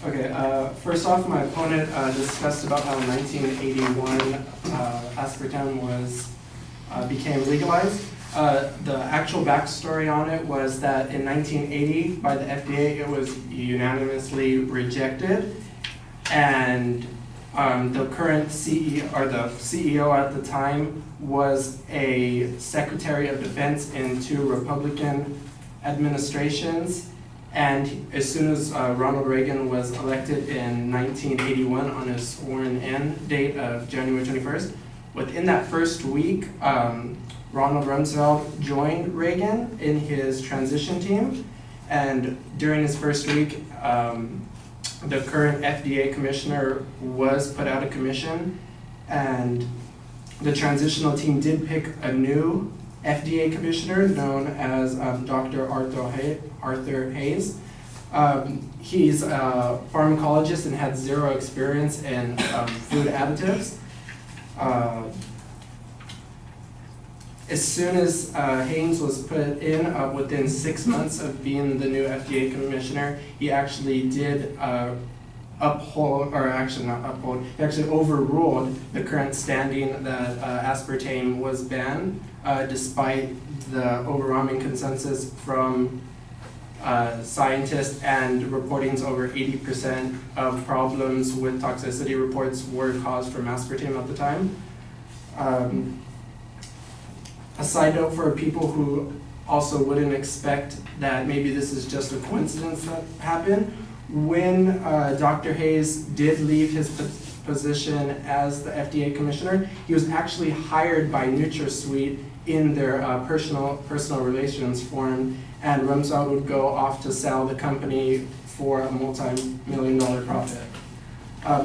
Okay, first off, my opponent discussed about how in 1981 aspartame became legalized. The actual backstory on it was that in 1980, by the FDA, it was unanimously rejected, and the current CEO, or the CEO at the time, was a Secretary of Defense in 2 Republican administrations. And as soon as Ronald Reagan was elected in 1981 on his sworn-in date of January 21st, within that first week, Ronald Rumsfeld joined Reagan in his transition team. And during his first week, the current FDA commissioner was put out of commission, and the transitional team did pick a new FDA commissioner known as Dr. Arthur Hayes. He's a pharmacologist and had 0 experience in food additives. As soon as Haynes was put in, within 6 months of being the new FDA commissioner, he actually did uphold, or actually not uphold, he actually overruled the current standing that aspartame was banned, despite the overwhelming consensus from scientists and reportings. Over 80% of problems with toxicity reports were caused from aspartame at the time. A side note for people who also wouldn't expect that maybe this is just a coincidence that happened, when Dr. Hayes did leave his position as the FDA commissioner, he was actually hired by NutraSweet in their personal relations forum, and Rumsfeld would go off to sell the company for a multi-million-dollar profit.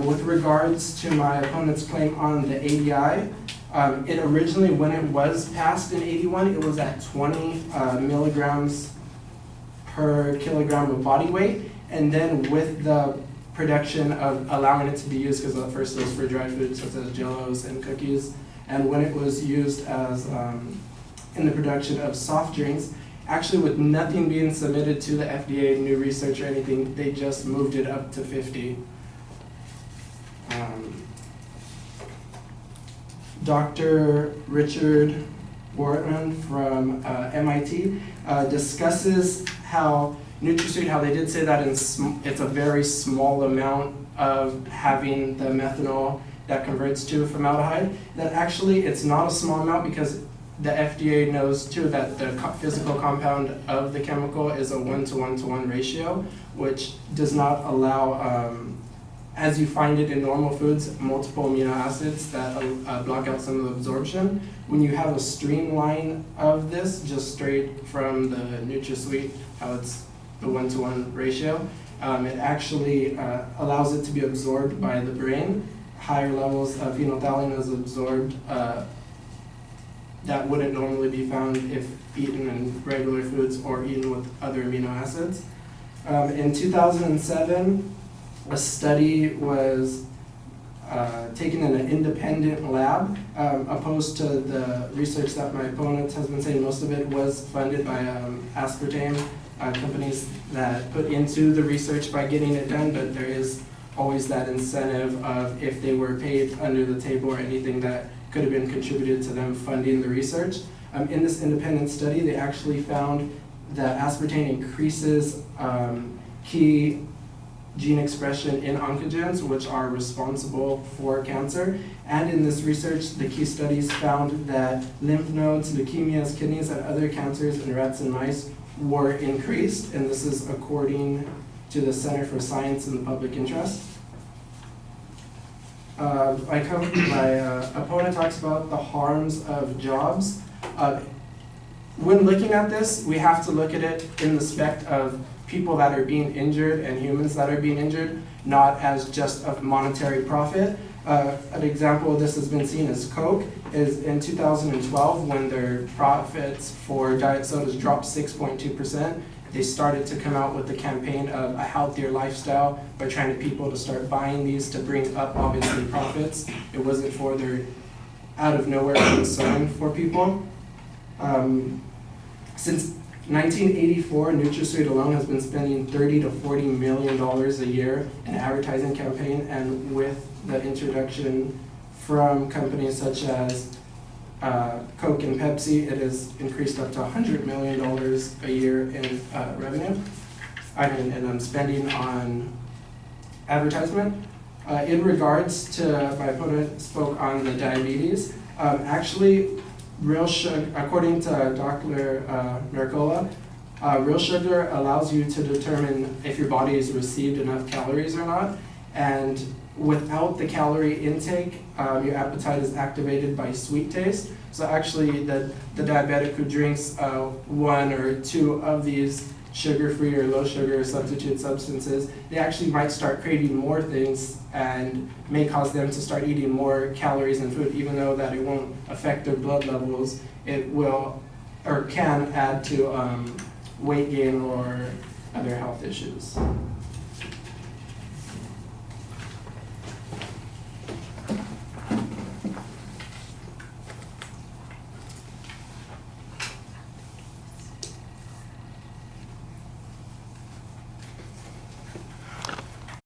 With regards to my opponent's claim on the ADI, it originally, when it was passed in 81, it was at 20 milligrams per kilogram of body weight. And then with the production of allowing it to be used, because at first it was for dry foods such as Jell-Os and cookies, and when it was used as in the production of soft drinks, actually with nothing being submitted to the FDA, new research or anything, they just moved it up to 50. Dr. Richard Wortman from MIT discusses how NutraSweet, how they did say that it's a very small amount of having the methanol that converts to formaldehyde, that actually it's not a small amount, because the FDA knows too that the physical compound of the chemical is a 1-to-1-to-1 ratio, which does not allow, as you find it in normal foods, multiple amino acids that block out some of the absorption. When you have a streamline of this, just straight from the NutraSweet, how it's the 1-to-1 ratio, it actually allows it to be absorbed by the brain. Higher levels of phenolphthalein is absorbed that wouldn't normally be found if eaten in regular foods or eaten with other amino acids. In 2007, a study was taken in an independent lab, opposed to the research that my opponent has been saying. Most of it was funded by aspartame companies that put into the research by getting it done, but there is always that incentive of if they were paid under the table or anything that could have been contributed to them funding the research. In this independent study, they actually found that aspartame increases key gene expression in oncogenes, which are responsible for cancer. And in this research, the key studies found that lymph nodes, leukemias, kidneys, and other cancers in rats and mice were increased, and this is according to the Center for Science in the Public Interest. My opponent talks about the harms of jobs. When looking at this, we have to look at it in the spect of people that are being injured and humans that are being injured, not as just a monetary profit. An example of this has been seen as Coke, is in 2012, when their profits for diet sodas dropped 6.2%, they started to come out with the campaign of a healthier lifestyle by trying to people to start buying these to bring up, obviously, profits. It wasn't for their out of nowhere concern for people. Since 1984, NutraSweet alone has been spending $30 to $40 million a year in advertising campaign, and with the introduction from companies such as Coke and Pepsi, it has increased up to $100 million a year in revenue. And spending on advertisement. In regards to, my opponent spoke on the diabetes. Actually, real sugar, according to Dr. Mercola, real sugar allows you to determine if your body has received enough calories or not. And without the calorie intake, your appetite is activated by sweet taste. So actually, the diabetic who drinks one or two of these sugar-free or low-sugar substitute substances, they actually might start craving more things and may cause them to start eating more calories in food, even though that it won't affect their blood levels. It will, or can add to weight gain or other health issues.